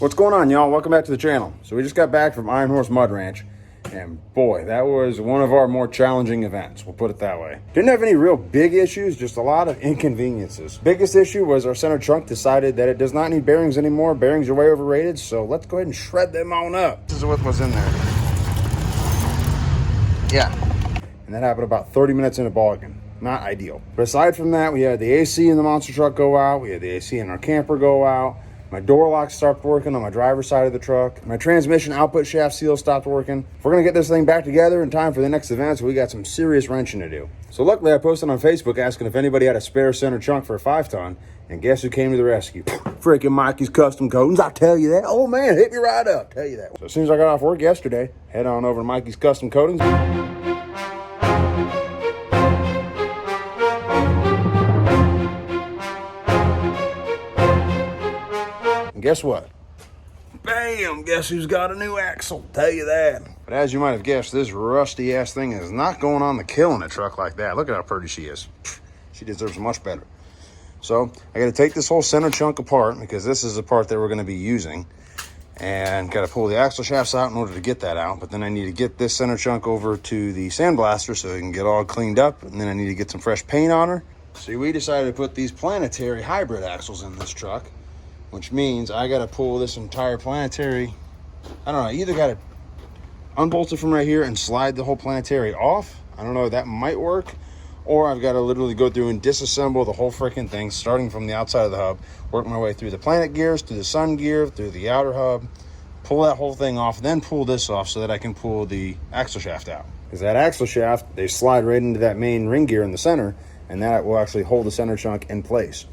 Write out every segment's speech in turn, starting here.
What's going on, y'all? Welcome back to the channel. So we just got back from Iron Horse Mud Ranch, and boy, that was one of our more challenging events, we'll put it that way. Didn't have any real big issues, just a lot of inconveniences. Biggest issue was our center trunk decided that it does not need bearings anymore. Bearings are way overrated, so let's go ahead and shred them on up. This is what was in there. Yeah. And that happened about 30 minutes into ballgame. Not ideal. But aside from that, we had the AC in the monster truck go out. We had the AC in our camper go out. My door locks stopped working on my driver's side of the truck. My transmission output shaft seal stopped working. If we're gonna get this thing back together in time for the next event, so we got some serious wrenching to do. So luckily I posted on Facebook asking if anybody had a spare center trunk for a 5-ton, and guess who came to the rescue? Freaking Mikey's Custom Coatings. I'll tell you that. Oh man, hit me right up, tell you that. So as soon as I got off work yesterday, head on over to Mikey's Custom Coatings. And guess what? Bam! Guess who's got a new axle? Tell you that. But as you might have guessed, this rusty ass thing is not going on the Killin It truck like that. Look at how pretty she is. She deserves much better. So I got to take this whole center chunk apart because this is the part that we're going to be using, and got to pull the axle shafts out in order to get that out. But then I need to get this center chunk over to the sandblaster so it can get all cleaned up, and then I need to get some fresh paint on her. See, we decided to put these planetary hybrid axles in this truck, which means I got to pull this entire planetary. I don't know, I either got to unbolt it from right here and slide the whole planetary off. I don't know, that might work. Or I've got to literally go through and disassemble the whole freaking thing, starting from the outside of the hub, work my way through the planet gears, through the sun gear, through the outer hub, pull that whole thing off, then pull this off so that I can pull the axle shaft out. Because that axle shaft, they slide right into that main ring gear in the center, and that will actually hold the center chunk in place.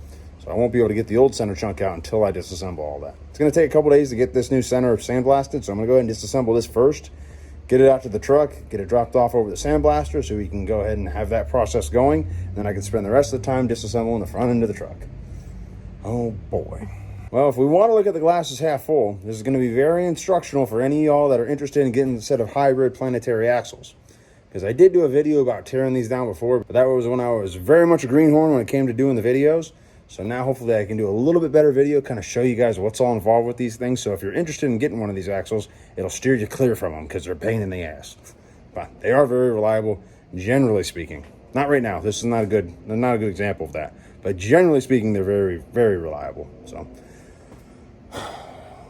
So I won't be able to get the old center chunk out until I disassemble all that. It's going to take a couple days to get this new center sandblasted, so I'm going to go ahead and disassemble this first, get it out to the truck, get it dropped off over the sandblaster so we can go ahead and have that process going, and then I can spend the rest of the time disassembling the front end of the truck. Oh boy. Well, if we want to look at the glasses half full, this is going to be very instructional for any of y'all that are interested in getting a set of hybrid planetary axles. Because I did do a video about tearing these down before, but that was when I was very much a greenhorn when it came to doing the videos. So now hopefully I can do a little bit better video, kind of show you guys what's all involved with these things. So if you're interested in getting one of these axles, it'll steer you clear from them because they're a pain in the ass. But they are very reliable, generally speaking. Not right now. This is not a good example of that. But generally speaking, they're very, very reliable. So,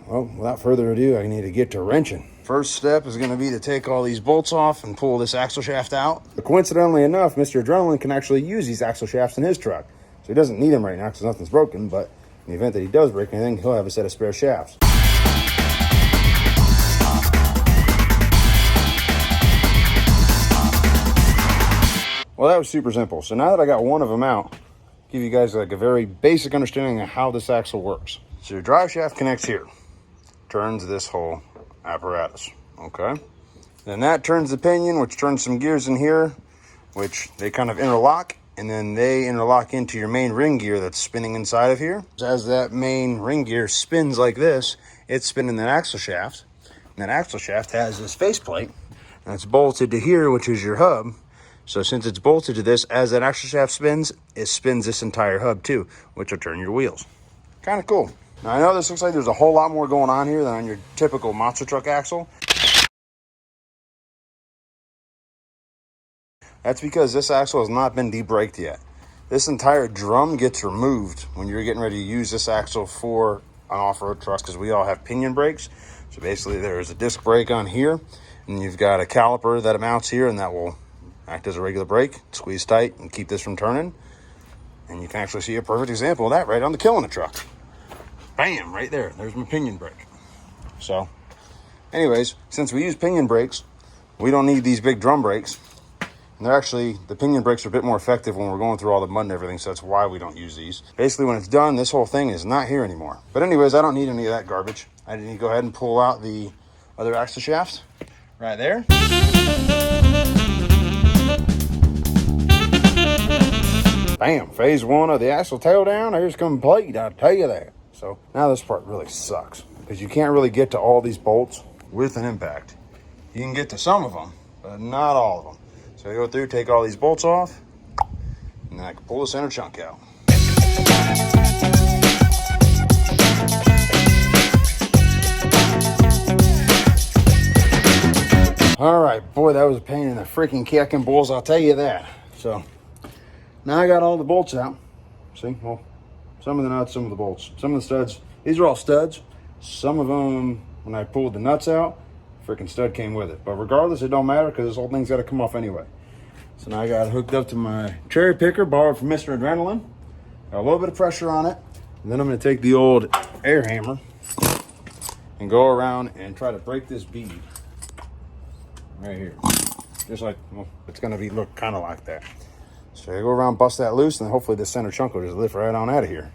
well, without further ado, I need to get to wrenching. First step is going to be to take all these bolts off and pull this axle shaft out. But coincidentally enough, Mr. Adrenaline can actually use these axle shafts in his truck. So he doesn't need them right now because nothing's broken, but in the event that he does break anything, he'll have a set of spare shafts. Well, that was super simple. So now that I got one of them out, I'll give you guys like a very basic understanding of how this axle works. So your drive shaft connects here, turns this whole apparatus, okay? Then that turns the pinion, which turns some gears in here, which they kind of interlock, and then they interlock into your main ring gear that's spinning inside of here. As that main ring gear spins like this, it's spinning that axle shaft. And that axle shaft has this faceplate that's bolted to here, which is your hub. So since it's bolted to this, as that axle shaft spins, it spins this entire hub too, which will turn your wheels. Kind of cool. Now I know this looks like there's a whole lot more going on here than on your typical monster truck axle. That's because this axle has not been debraked yet. This entire drum gets removed when you're getting ready to use this axle for an off-road truck because we all have pinion brakes. So basically there's a disc brake on here, and you've got a caliper that mounts here, and that will act as a regular brake, squeeze tight and keep this from turning. And you can actually see a perfect example of that right on the Killin It truck. Bam, right there. There's my pinion brake. So anyways, since we use pinion brakes, we don't need these big drum brakes. And they're actually, the pinion brakes are a bit more effective when we're going through all the mud and everything, so that's why we don't use these. Basically, when it's done, this whole thing is not here anymore. But anyways, I don't need any of that garbage. I need to go ahead and pull out the other axle shafts right there. Bam, phase one of the axle tail down is complete, I'll tell you that. So now this part really sucks because you can't really get to all these bolts with an impact. You can get to some of them, but not all of them. So I go through, take all these bolts off, and then I can pull the center chunk out. All right, boy, that was a pain in the freaking kicking balls, I'll tell you that. So now I got all the bolts out. See, well, some of the nuts, some of the bolts, some of the studs. These are all studs. Some of them, when I pulled the nuts out, freaking stud came with it. But regardless, it don't matter because this whole thing's got to come off anyway. So now I got it hooked up to my cherry picker, borrowed from Mr. Adrenaline. Got a little bit of pressure on it. And then I'm going to take the old air hammer and go around and try to break this bead right here. Just like, well, it's going to be look kind of like that. So I go around, bust that loose, and hopefully the center chunk will just lift right on out of here.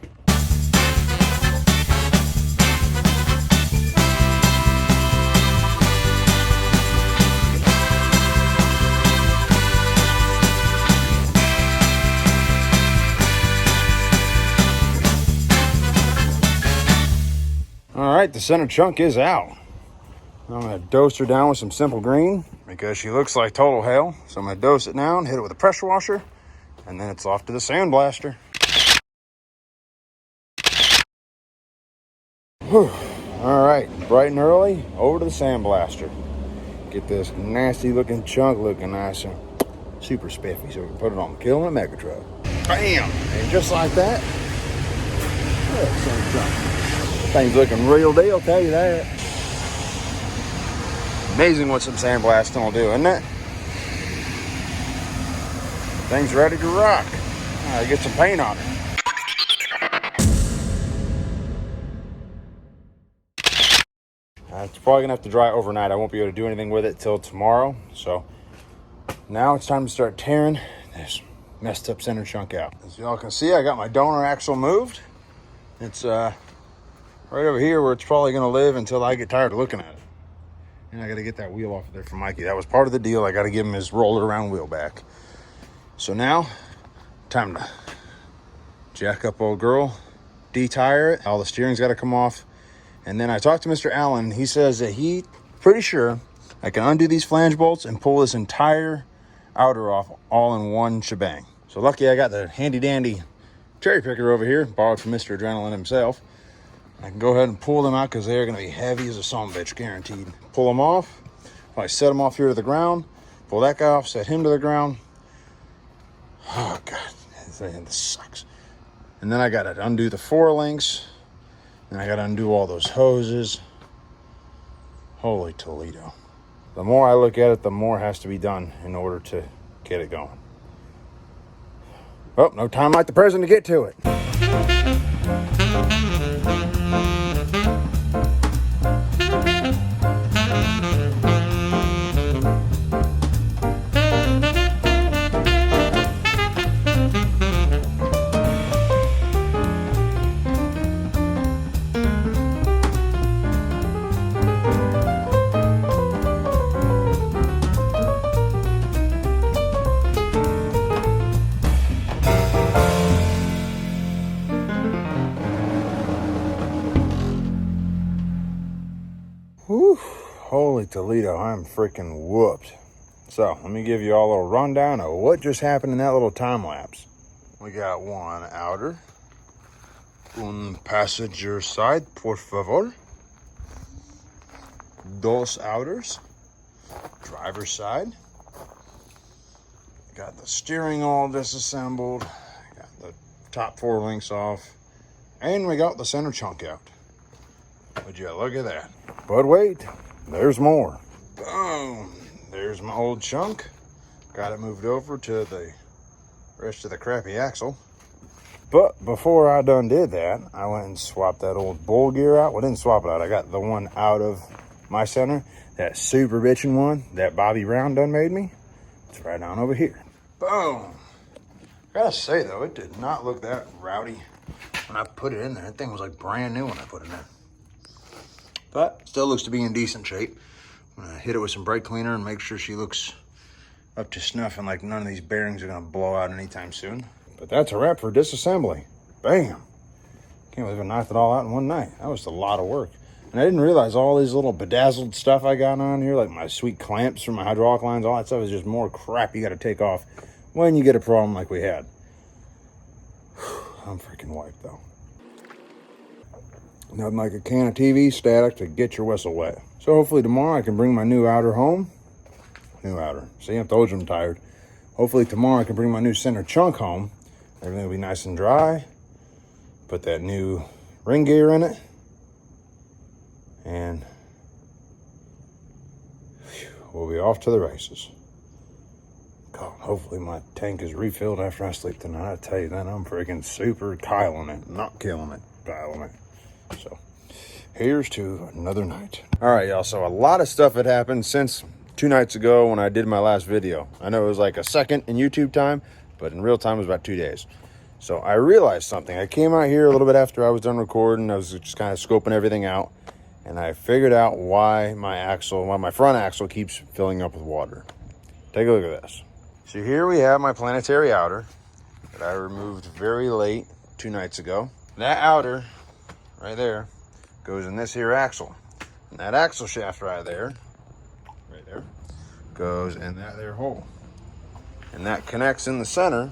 All right, the center chunk is out. I'm gonna dose her down with some simple green because she looks like total hell. So I'm gonna dose it down, hit it with a pressure washer, and then it's off to the sandblaster. Whew. All right, bright and early, over to the sandblaster. Get this nasty looking chunk looking nice and super spiffy so we can put it on the Killin It Mega Truck. Bam! And just like that, look at that center chunk. Thing's looking real deal, I'll tell you that. Amazing what some sandblasting will do, isn't it? Thing's ready to rock. I get some paint on it. It's probably gonna have to dry overnight. I won't be able to do anything with it till tomorrow. So now it's time to start tearing this messed up center chunk out. As y'all can see, I got my donor axle moved. It's right over here where it's probably gonna live until I get tired of looking at it. And I gotta get that wheel off of there for Mikey. That was part of the deal. I gotta give him his roller around wheel back. So now, time to jack up old girl, de-tire it. All the steering's gotta come off. And then I talked to Mr. Allen. He says that he pretty sure I can undo these flange bolts and pull this entire outer off all in one shebang. So lucky I got the handy dandy cherry picker over here, borrowed from Mr. Adrenaline himself. I can go ahead and pull them out because they're going to be heavy as a son-of-a-bitch, guaranteed. Pull them off. I set them off here to the ground. Pull that guy off, set him to the ground. Oh, God. This sucks. And then I got to undo the 4 links. And I got to undo all those hoses. Holy Toledo. The more I look at it, the more has to be done in order to get it going. Oh, no time like the present to get to it. Whew, holy Toledo, I'm freaking whooped. So, let me give you all a little rundown of what just happened in that little time lapse. We got one outer. Un passenger side, por favor. Dos outers. Driver's side. Got the steering all disassembled. Got the top 4 links off. And we got the center chunk out. Would you look at that? But wait, there's more. Boom. There's my old chunk. Got it moved over to the rest of the crappy axle. But before I done did that, I went and swapped that old bull gear out. Well, I didn't swap it out. I got the one out of my center. That super bitchin' one that Bobby Brown done made me. It's right down over here. Boom. Gotta say though, it did not look that rowdy when I put it in there. That thing was like brand new when I put it in there. But still looks to be in decent shape. I'm gonna hit it with some brake cleaner and make sure she looks up to snuff and like none of these bearings are gonna blow out anytime soon. But that's a wrap for disassembly. Bam. Can't believe I knocked it all out in one night. That was a lot of work. And I didn't realize all these little bedazzled stuff I got on here, like my sweet clamps for my hydraulic lines, all that stuff is just more crap you gotta take off when you get a problem like we had. I'm freaking wiped though. Nothing like a can of TV static to get your whistle wet. So hopefully tomorrow I can bring my new outer home new outer. See, I told you I'm tired. Hopefully tomorrow I can bring my new center chunk home. Everything will be nice and dry. Put that new ring gear in it. And we'll be off to the races. God, hopefully my tank is refilled after I sleep tonight. I tell you that, I'm freaking super kyling it. Not killing it, kyling it. So, here's to another night. All right, y'all, so a lot of stuff had happened since 2 nights ago when I did my last video. I know it was like a second in YouTube time, but in real time it was about 2 days. So I realized something. I came out here a little bit after I was done recording. I was just kind of scoping everything out, and I figured out why my front axle keeps filling up with water. Take a look at this. So here we have my planetary outer that I removed very late 2 nights ago. That outer right there goes in this here axle. And that axle shaft right there, goes in that there hole. And that connects in the center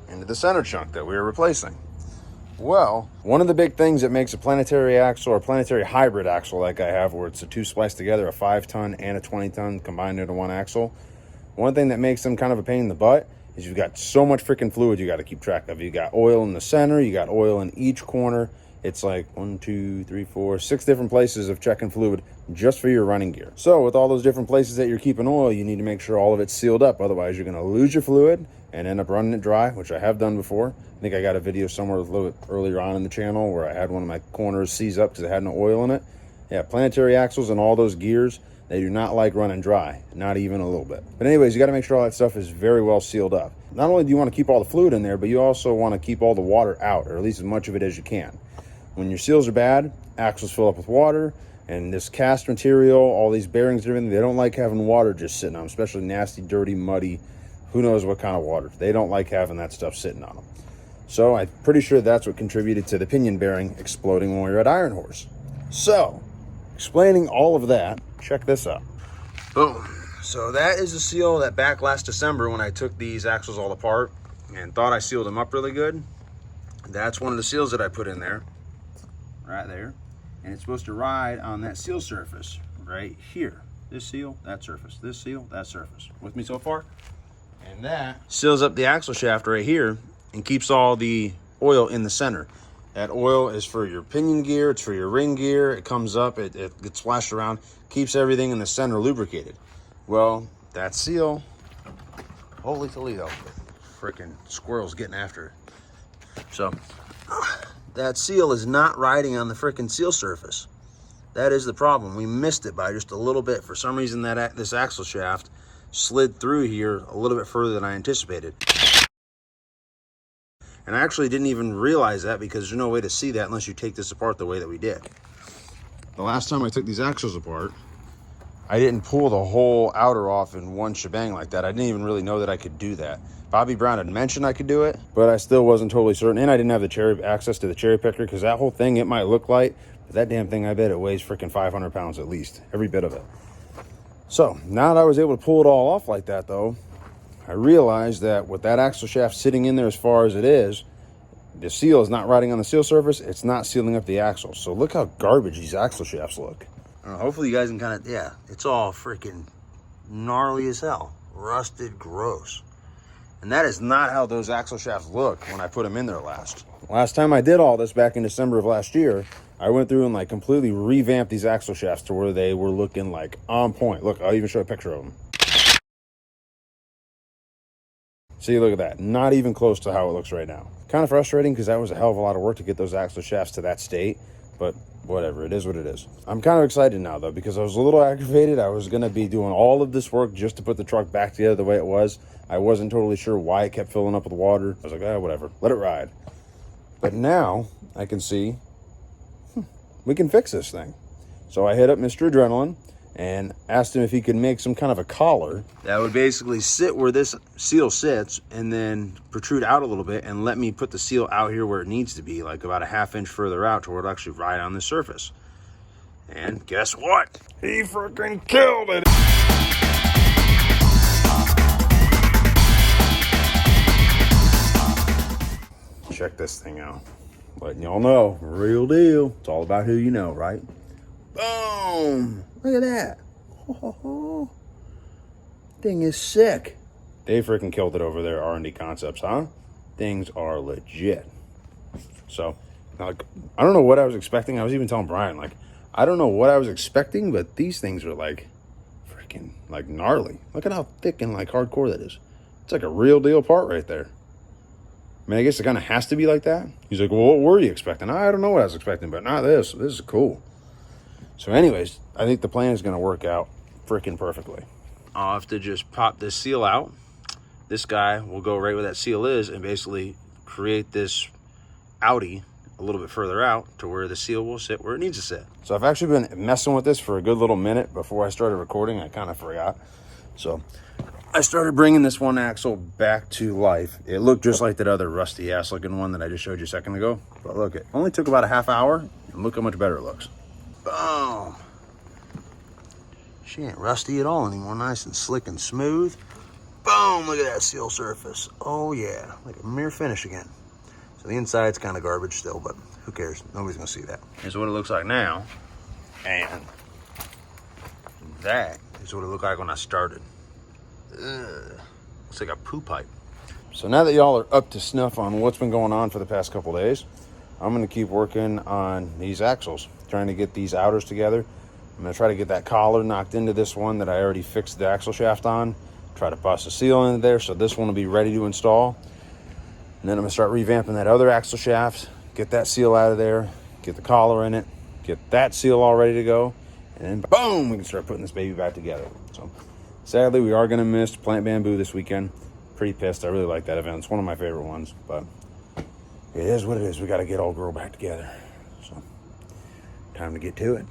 into the center chunk that we were replacing. Well, one of the big things that makes a planetary axle or planetary hybrid axle like I have, where it's the 2 spliced together, a 5-ton and a 20-ton combined into one axle, one thing that makes them kind of a pain in the butt is you've got so much freaking fluid you got to keep track of. You got oil in the center, you got oil in each corner. It's like 1, 2, 3, 4, 6 different places of checking fluid just for your running gear. So with all those different places that you're keeping oil, you need to make sure all of it's sealed up. Otherwise, you're going to lose your fluid and end up running it dry, which I have done before. I think I got a video somewhere a little bit earlier on in the channel where I had one of my corners seize up because it had no oil in it. Yeah, planetary axles and all those gears, they do not like running dry, not even a little bit. But anyways, you got to make sure all that stuff is very well sealed up. Not only do you want to keep all the fluid in there, but you also want to keep all the water out, or at least as much of it as you can. When your seals are bad, axles fill up with water, and this cast material, all these bearings and everything, they don't like having water just sitting on them, especially nasty, dirty, muddy, who knows what kind of water. They don't like having that stuff sitting on them. So I'm pretty sure that's what contributed to the pinion bearing exploding when we were at Iron Horse. So, explaining all of that, check this out. Boom. So that is the seal that back last December when I took these axles all apart and thought I sealed them up really good. That's one of the seals that I put in there, right there. And it's supposed to ride on that seal surface right here. This seal, that surface. This seal, that surface. With me so far? And that seals up the axle shaft right here and keeps all the oil in the center. That oil is for your pinion gear, it's for your ring gear. It comes up, it gets splashed around, keeps everything in the center lubricated. Well, that seal, holy Toledo, freaking squirrels getting after it. So, that seal is not riding on the freaking seal surface. That is the problem. We missed it by just a little bit. For some reason, this axle shaft slid through here a little bit further than I anticipated. And I actually didn't even realize that because there's no way to see that unless you take this apart the way that we did. The last time I took these axles apart, I didn't pull the whole outer off in one shebang like that. I didn't even really know that I could do that. Bobby Brown had mentioned I could do it, but I still wasn't totally certain. And I didn't have the access to the cherry picker because that whole thing, it might look light, but that damn thing, I bet it weighs freaking 500 pounds at least, every bit of it. So now that I was able to pull it all off like that though, I realized that with that axle shaft sitting in there as far as it is, the seal is not riding on the seal surface. It's not sealing up the axle. So look how garbage these axle shafts look. Hopefully you guys can kind of, yeah, it's all freaking gnarly as hell. Rusted, gross. And that is not how those axle shafts look when I put them in there last. Last time I did all this back in December of last year, I went through and like completely revamped these axle shafts to where they were looking like on point. Look, I'll even show a picture of them. See, look at that. Not even close to how it looks right now. Kind of frustrating because that was a hell of a lot of work to get those axle shafts to that state, but whatever, it is what it is. I'm kind of excited now though because I was a little aggravated. I was going to be doing all of this work just to put the truck back together the way it was. I wasn't totally sure why it kept filling up with water. I was like, ah, whatever, let it ride. But now I can see we can fix this thing. So I hit up Mr. Adrenaline and asked him if he could make some kind of a collar that would basically sit where this seal sits and then protrude out a little bit and let me put the seal out here where it needs to be, like about a ½ inch further out to where it'll actually ride on the surface. And guess what? He freaking killed it! Check this thing out. Letting y'all know, real deal. It's all about who you know, right? Boom! Look at that. thing is sick. They freaking killed it over there, R&D Concepts, huh? Things are legit. So, like, I don't know what I was expecting. I was even telling Brian, like, I don't know what I was expecting, but these things are like freaking like gnarly. Look at how thick and like hardcore that is. It's like a real deal part right there. I mean, I guess it kind of has to be like that. He's like, well, what were you expecting? I don't know what I was expecting, but not this. This is cool. So anyways, I think the plan is going to work out freaking perfectly. I'll have to just pop this seal out. This guy will go right where that seal is and basically create this outie a little bit further out to where the seal will sit where it needs to sit. So I've actually been messing with this for a good little minute before I started recording. I kind of forgot. So I started bringing this one axle back to life. It looked just like that other rusty ass looking one that I just showed you a second ago. But look, it only took about a half hour and look how much better it looks. Boom. She ain't rusty at all anymore. Nice and slick and smooth. Boom, look at that seal surface. Oh yeah, like a mere finish again. So the inside's kind of garbage still, but who cares? Nobody's gonna see that. Here's what it looks like now. And that is what it looked like when I started. Ugh. Looks like a poo pipe. So now that y'all are up to snuff on what's been going on for the past couple days, I'm gonna keep working on these axles, trying to get these outers together. I'm gonna try to get that collar knocked into this one that I already fixed the axle shaft on, try to bust a seal into there so this one will be ready to install. And then I'm gonna start revamping that other axle shaft, get that seal out of there, get the collar in it, get that seal all ready to go, and then boom, we can start putting this baby back together. So sadly, we are gonna miss Plant Bamboo this weekend. Pretty pissed. I really like that event. It's one of my favorite ones, but it is what it is. We got to get Old Girl back together. So time to get to it.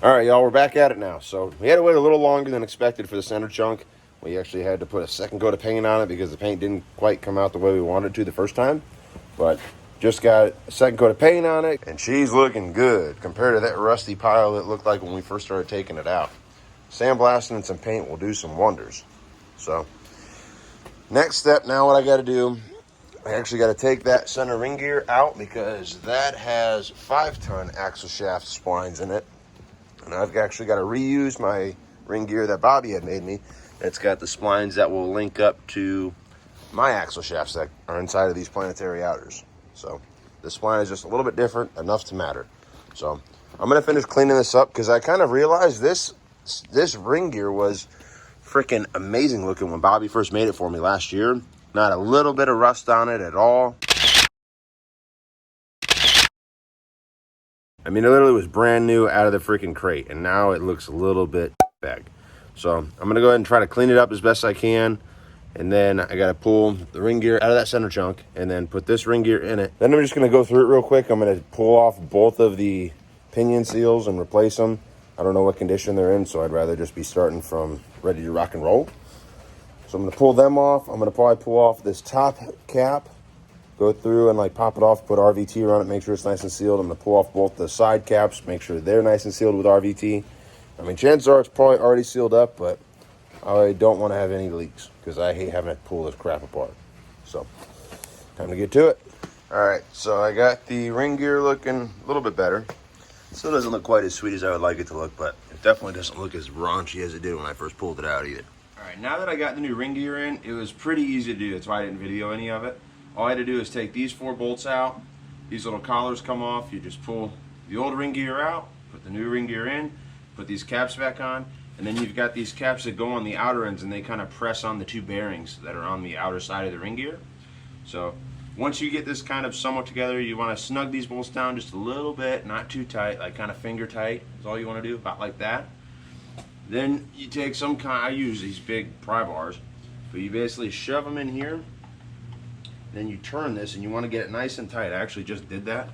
All right, y'all, we're back at it now. So we had to wait a little longer than expected for the center chunk. We actually had to put a second coat of paint on it because the paint didn't quite come out the way we wanted it to the first time. But just got a second coat of paint on it, and she's looking good compared to that rusty pile it looked like when we first started taking it out. Sandblasting and some paint will do some wonders. So next step now, what I got to do, I actually got to take that center ring gear out because that has 5-ton axle shaft splines in it. And I've actually got to reuse my ring gear that Bobby had made me. It's got the splines that will link up to my axle shafts that are inside of these planetary outers. So the spline is just a little bit different, enough to matter. So I'm going to finish cleaning this up because I kind of realized this ring gear was freaking amazing looking when Bobby first made it for me last year. Not a little bit of rust on it at all. I mean, it literally was brand new out of the freaking crate, and now it looks a little bit bag. So I'm going to go ahead and try to clean it up as best I can. And then I got to pull the ring gear out of that center chunk and then put this ring gear in it. Then I'm just going to go through it real quick. I'm going to pull off both of the pinion seals and replace them. I don't know what condition they're in, so I'd rather just be starting from ready to rock and roll. So I'm going to pull them off. I'm going to probably pull off this top cap, go through and like pop it off, put RVT around it, make sure it's nice and sealed. I'm going to pull off both the side caps, make sure they're nice and sealed with RVT. I mean, chances are it's probably already sealed up, but I don't want to have any leaks because I hate having to pull this crap apart. So time to get to it. All right, so I got the ring gear looking a little bit better. Still doesn't look quite as sweet as I would like it to look, but it definitely doesn't look as raunchy as it did when I first pulled it out either. All right, now that I got the new ring gear in, it was pretty easy to do. That's why I didn't video any of it. All I had to do is take these 4 bolts out. These little collars come off. You just pull the old ring gear out, put the new ring gear in, put these caps back on, and then you've got these caps that go on the outer ends and they kind of press on the 2 bearings that are on the outer side of the ring gear. So once you get this kind of somewhat together, you want to snug these bolts down just a little bit, not too tight, like kind of finger tight is all you want to do, about like that. Then you take some kind, I use these big pry bars, but you basically shove them in here. Then you turn this and you want to get it nice and tight. I actually just did that,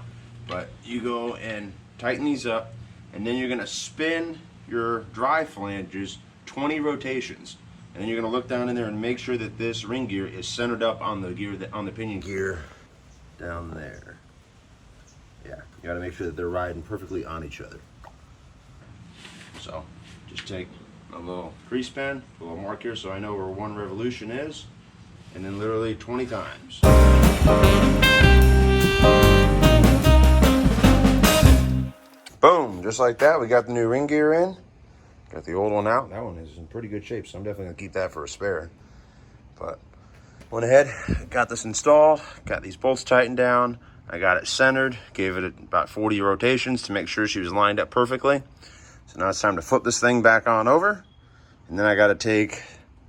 but you go and tighten these up, and then you're going to spin your dry flanges 20 rotations, and then you're going to look down in there and make sure that this ring gear is centered up on the gear, on the pinion gear down there. Yeah, you got to make sure that they're riding perfectly on each other. So just take a little crease pen, a little mark here so I know where 1 revolution is, and then literally 20 times. Boom, just like that, we got the new ring gear in. Got the old one out. That one is in pretty good shape, so I'm definitely gonna keep that for a spare. But went ahead, got this installed, got these bolts tightened down. I got it centered, gave it about 40 rotations to make sure she was lined up perfectly. So now it's time to flip this thing back on over. And then I gotta take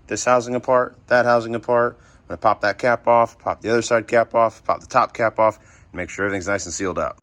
this housing apart, that housing apart. I'm gonna pop that cap off, pop the other side cap off, pop the top cap off, and make sure everything's nice and sealed up.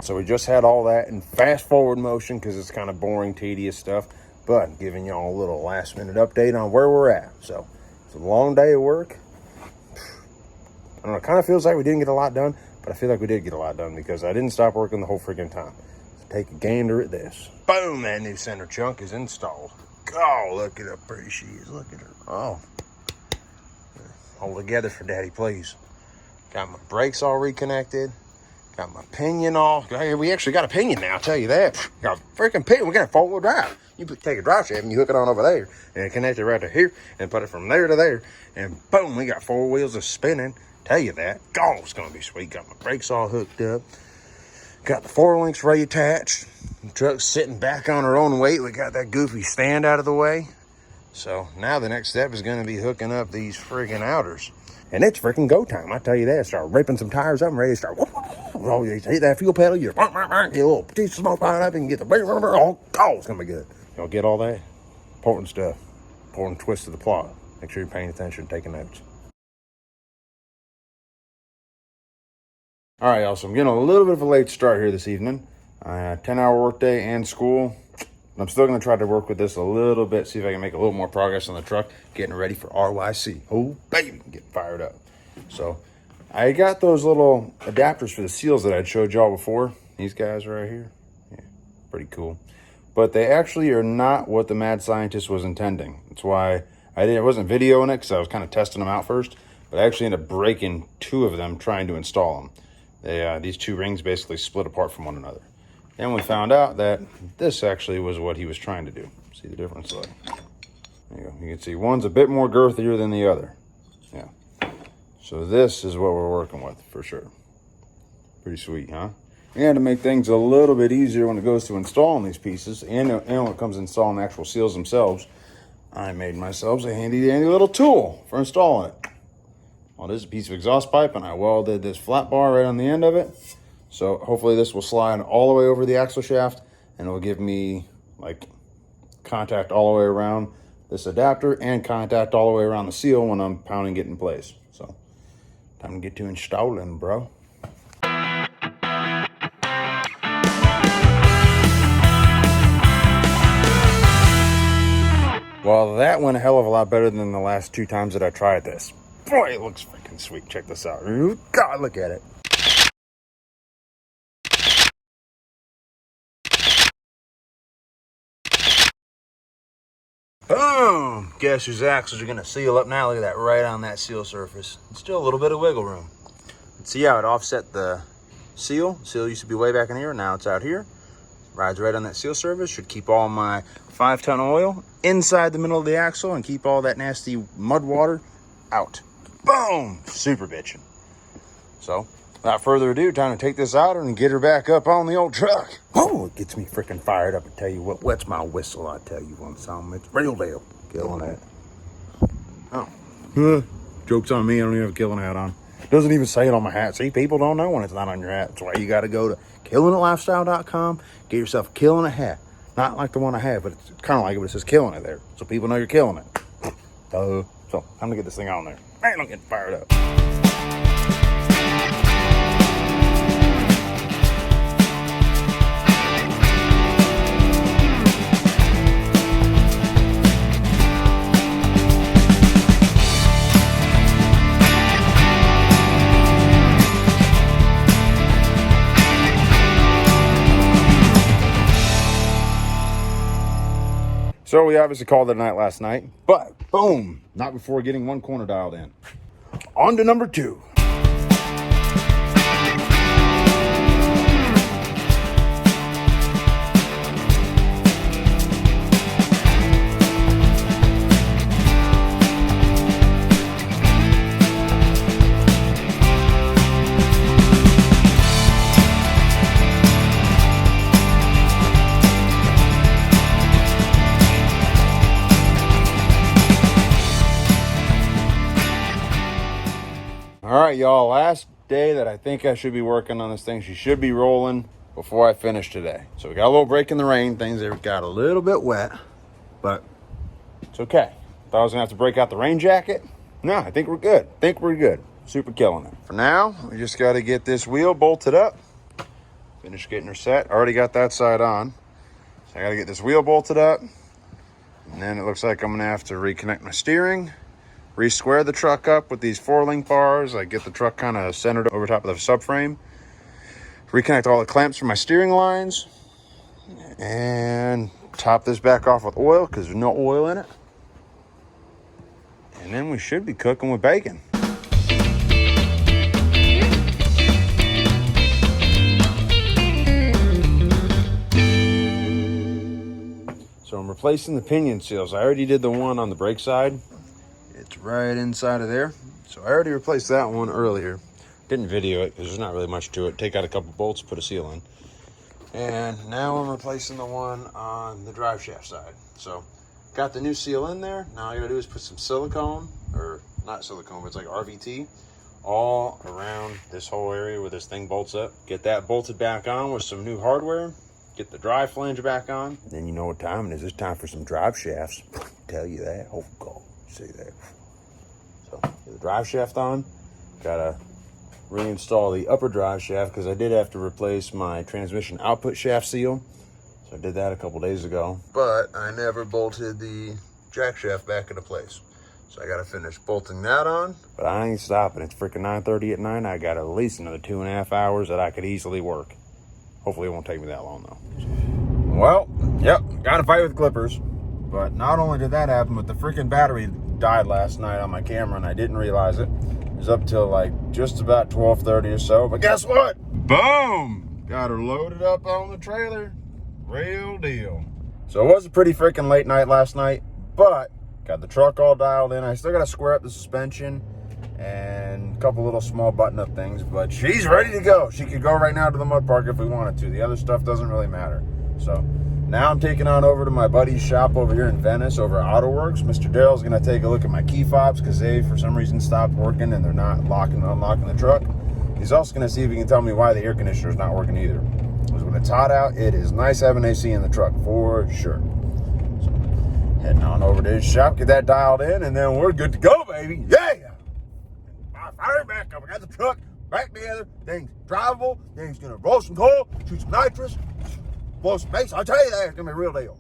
So we just had all that in fast forward motion because it's kind of boring, tedious stuff, but giving y'all a little last minute update on where we're at. So it's a long day of work. I don't know, it kind of feels like we didn't get a lot done, but I feel like we did get a lot done because I didn't stop working the whole freaking time. So take a gander at this. Boom, that new center chunk is installed. Oh, look at how pretty she is. Look at her. Oh. Hold together for daddy, please. Got my brakes all reconnected. Got my pinion all. We actually got a pinion now, I'll tell you that. Got a freaking pinion. We got a 4-wheel drive. You take a drive shaft and you hook it on over there and connect it right to here and put it from there to there. And boom, we got 4 wheels of spinning. Tell you that. Oh, it's going to be sweet. Got my brakes all hooked up. Got the 4 links reattached. The truck's sitting back on her own weight. We got that goofy stand out of the way. So now the next step is going to be hooking up these freaking outers. And it's freaking go time, I tell you that. Start ripping some tires up and ready to start. Oh, you hit that fuel pedal, you get a little piece of smoke flying up and get the. Oh, it's going to be good. Y'all get all that? Important stuff. Important twist of the plot. Make sure you're paying attention and taking notes. All right, y'all. So I'm getting a little bit of a late start here this evening. 10-hour workday and school. I'm still going to try to work with this a little bit, see if I can make a little more progress on the truck, getting ready for RYC. Oh, baby, get fired up. So I got those little adapters for the seals that I'd showed y'all before. These guys right here. Yeah, pretty cool. But they actually are not what the mad scientist was intending. That's why I wasn't videoing it because I was kind of testing them out first. But I actually ended up breaking 2 of them trying to install them. These 2 rings basically split apart from one another. And we found out that this actually was what he was trying to do. See the difference? There you go. You can see one's a bit more girthier than the other. Yeah. So this is what we're working with for sure. Pretty sweet, huh? And to make things a little bit easier when it goes to installing these pieces, and when it comes to installing the actual seals themselves, I made myself a handy dandy little tool for installing it. Well, this is a piece of exhaust pipe, and I welded this flat bar right on the end of it. So hopefully this will slide all the way over the axle shaft, and it will give me like contact all the way around this adapter and contact all the way around the seal when I'm pounding it in place. So time to get to installing, bro. Well, that went a hell of a lot better than the last 2 times that I tried this. Boy, it looks freaking sweet. Check this out. God, look at it. Boom! Guess whose axles are going to seal up now? Look at that, right on that seal surface. It's still a little bit of wiggle room. See how it offset the seal? The seal used to be way back in here. Now it's out here. Rides right on that seal surface. Should keep all my 5-ton oil inside the middle of the axle and keep all that nasty mud water out. Boom! Super bitchin'. So, without further ado, time to take this out and get her back up on the old truck. Oh, it gets me freaking fired up. I tell you what, wets my whistle. I tell you one song, it's real deal. Killing it. Oh, joke's on me. I don't even have a Killin' hat on. Doesn't even say it on my hat. See, people don't know when it's not on your hat. That's why you got to go to killin'itlifestyle.com. Get yourself a Killin' It hat. Not like the one I have, but it's kind of like it, but it says Killin' It there, so people know you're killing it. So, time to get this thing on there. Man, I'm getting fired up. So we obviously called it a night last night, but boom, not before getting one corner dialed in. On to number 2. All right, y'all, last day that I think I should be working on this thing. She should be rolling before I finish today. So we got a little break in the rain. Things have got a little bit wet, but it's okay. Thought I was gonna have to break out the rain jacket. No, I think we're good. Super killing it. For now, we just got to get this wheel bolted up. Finish getting her set. Already got that side on. So I got to get this wheel bolted up. And then it looks like I'm going to have to reconnect my steering. Re-square the truck up with these 4-link bars. I get the truck kind of centered over top of the subframe. Reconnect all the clamps from my steering lines. And top this back off with oil because there's no oil in it. And then we should be cooking with bacon. So I'm replacing the pinion seals. I already did the one on the brake side. It's right inside of there. So I already replaced that one earlier. Didn't video it because there's not really much to it. Take out a couple bolts, put a seal in. And now I'm replacing the one on the drive shaft side. So got the new seal in there. Now all I gotta do is put some silicone, or not silicone, but it's like RVT, all around this whole area where this thing bolts up. Get that bolted back on with some new hardware. Get the drive flange back on. Then you know what time it is. It's time for some drive shafts. Tell you that. Oh, God. See that. So, get the drive shaft on. Gotta reinstall the upper drive shaft because I did have to replace my transmission output shaft seal. So I did that a couple days ago. But I never bolted the jack shaft back into place. So I gotta finish bolting that on. But I ain't stopping. It's freaking 9:30 at night. I got at least another 2.5 hours that I could easily work. Hopefully it won't take me that long though. Well, yep, got to fight with clippers. But not only did that happen, but the freaking battery died last night on my camera and I didn't realize it. It was up till like just about 12:30 or so. But guess what? Boom! Got her loaded up on the trailer. Real deal. So it was a pretty freaking late night last night, but got the truck all dialed in. I still got to square up the suspension and a couple little small button-up things, but she's ready to go. She could go right now to the mud park if we wanted to. The other stuff doesn't really matter. So now I'm taking on over to my buddy's shop over here in Venice, over at AutoWorks. Mr. Daryl's going to take a look at my key fobs because they, for some reason, stopped working and they're not locking and unlocking the truck. He's also going to see if he can tell me why the air conditioner is not working either. Because when it's hot out, it is nice having AC in the truck for sure. So heading on over to his shop, get that dialed in, and then we're good to go, baby. Yeah! Fire back up. I got the truck back together. Thing's drivable. Thing's gonna roll some coal, shoot some nitrous, blow some bass. I'll tell you that, it's gonna be a real deal.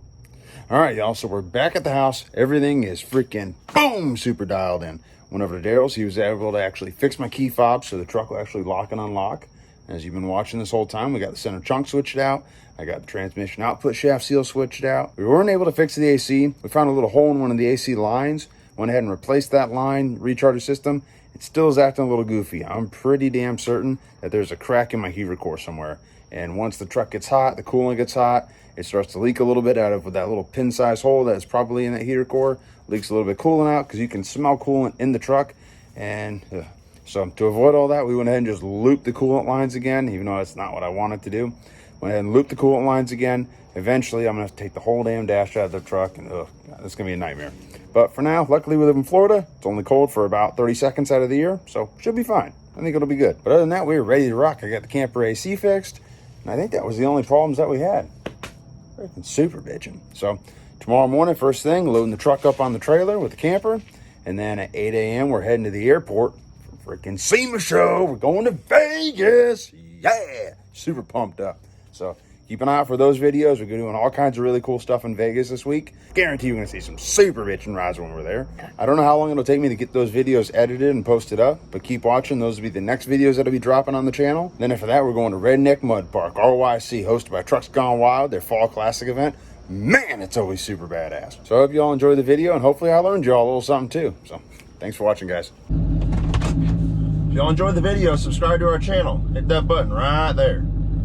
All right, y'all. So we're back at the house. Everything is freaking boom, super dialed in. Went over to Daryl's. He was able to actually fix my key fob so the truck will actually lock and unlock. As you've been watching this whole time, we got the center trunk switched out. I got the transmission output shaft seal switched out. We weren't able to fix the AC. We found a little hole in one of the AC lines. Went ahead and replaced that line, recharger system. It still is acting a little goofy. I'm pretty damn certain that there's a crack in my heater core somewhere. And once the truck gets hot, the coolant gets hot, it starts to leak a little bit out of that little pin-sized hole that's probably in that heater core. Leaks a little bit of coolant out because you can smell coolant in the truck. And so to avoid all that, we went ahead and just looped the coolant lines again, even though that's not what I wanted to do. Went ahead and looped the coolant lines again. Eventually, I'm going to have to take the whole damn dash out of the truck, and it's going to be a nightmare. But for now, luckily we live in Florida. It's only cold for about 30 seconds out of the year, so should be fine. I think it'll be good. But other than that, we were ready to rock. I got the camper AC fixed, and I think that was the only problems that we had. Freaking super bitching. So tomorrow morning, first thing, loading the truck up on the trailer with the camper, and then at 8 a.m. we're heading to the airport for freaking SEMA show. We're going to Vegas. Yeah, super pumped up. So keep an eye out for those videos. We're doing all kinds of really cool stuff in Vegas this week. Guarantee you're going to see some super bitchin' rides when we're there. I don't know how long it'll take me to get those videos edited and posted up, but keep watching. Those will be the next videos that'll be dropping on the channel. Then after that, we're going to Redneck Mud Park, RYC, hosted by Trucks Gone Wild, their fall classic event. man, it's always super badass. So I hope you all enjoyed the video, and hopefully I learned you all a little something too. So thanks for watching, guys. If y'all enjoyed the video, subscribe to our channel. Hit that button right there.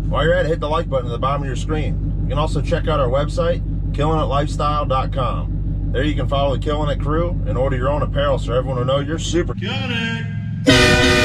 While you're at it, hit the like button at the bottom of your screen. You can also check out our website, KillinItLifestyle.com. There you can follow the Killin It crew and order your own apparel so everyone will know you're super killing it.